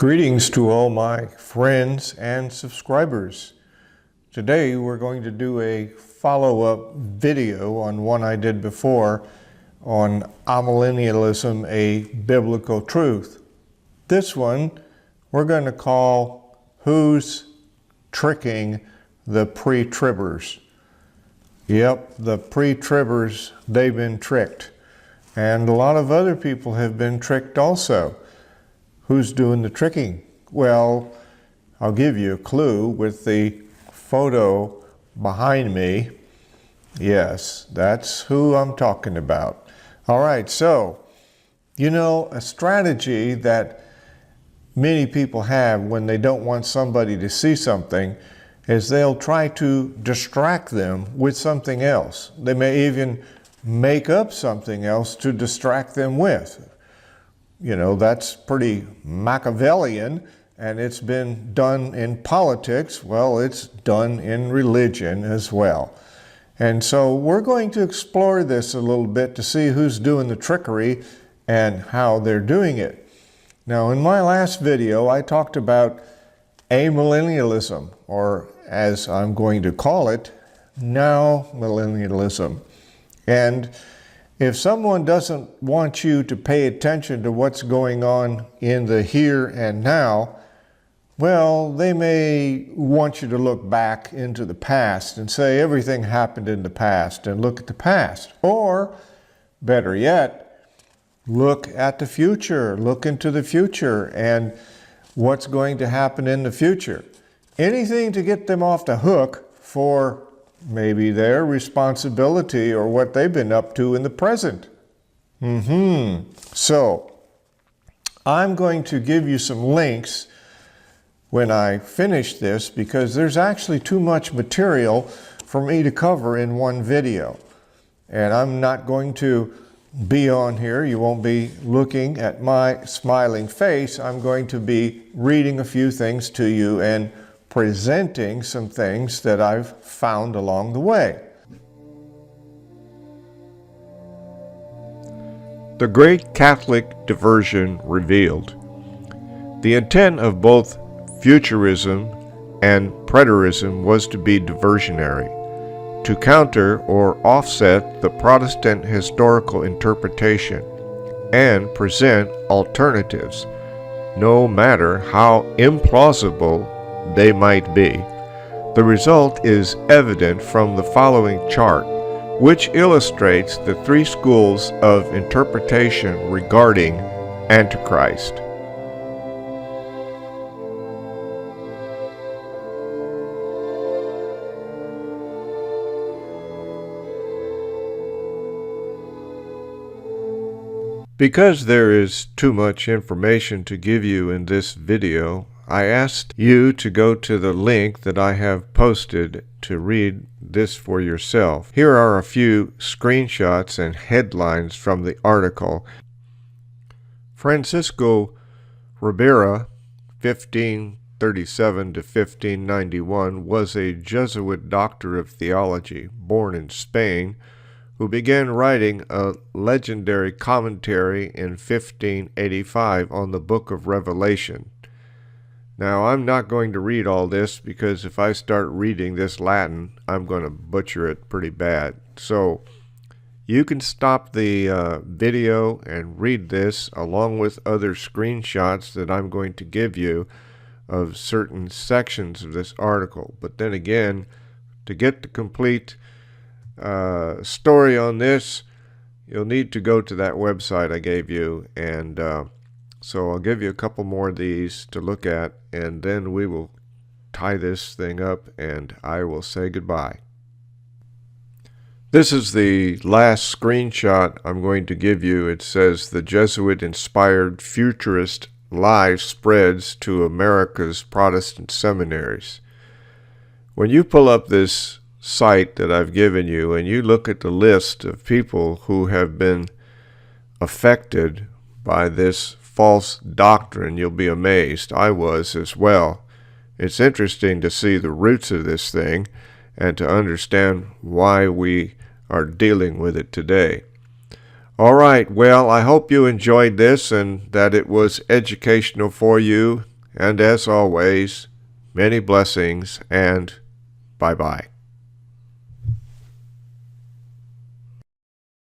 Greetings to all my friends and subscribers. Today we're going to do a follow-up video on one I did before on amillennialism, a biblical truth. This one we're going to call Who's Tricking the Pre-Tribbers? Yep, the pre-tribbers, they've been tricked. And a lot of other people have been tricked also. Who's doing the tricking? Well, I'll give you a clue with the photo behind me. Yes, that's who I'm talking about. All right, so, a strategy that many people have when they don't want somebody to see something is they'll try to distract them with something else. They may even make up something else to distract them with. That's pretty Machiavellian, and it's been done in politics. Well, it's done in religion as well. And so we're going to explore this a little bit to see who's doing the trickery and how they're doing it. Now, in my last video, I talked about amillennialism, or as I'm going to call it, now millennialism. And if someone doesn't want you to pay attention to what's going on in the here and now, well, they may want you to look back into the past and say everything happened in the past and look at the past. Or, better yet, look at the future, look into the future and what's going to happen in the future. Anything to get them off the hook for maybe their responsibility or what they've been up to in the present. So, I'm going to give you some links when I finish this because there's actually too much material for me to cover in one video. And I'm not going to be on here. You won't be looking at my smiling face. I'm going to be reading a few things to you and presenting some things that I've found along the way. The Great Catholic Diversion Revealed. The intent of both futurism and preterism was to be diversionary, to counter or offset the Protestant historical interpretation and present alternatives, no matter how implausible they might be. The result is evident from the following chart, which illustrates the three schools of interpretation regarding Antichrist. Because there is too much information to give you in this video, I asked you to go to the link that I have posted to read this for yourself. Here are a few screenshots and headlines from the article. Francisco Ribera, 1537 to 1591, was a Jesuit doctor of theology, born in Spain, who began writing a legendary commentary in 1585 on the Book of Revelation. Now, I'm not going to read all this because if I start reading this Latin, I'm going to butcher it pretty bad. So, you can stop the video and read this along with other screenshots that I'm going to give you of certain sections of this article. But then again, to get the complete story on this, you'll need to go to that website I gave you, and so I'll give you a couple more of these to look at, and then we will tie this thing up and I will say goodbye. This is the last screenshot I'm going to give you. It says the Jesuit-inspired futurist lie spreads to America's Protestant seminaries. When you pull up this site that I've given you and you look at the list of people who have been affected by this false doctrine, you'll be amazed. I was as well. It's interesting to see the roots of this thing and to understand why we are dealing with it today. All right, well, I hope you enjoyed this and that it was educational for you. And as always, many blessings and bye-bye.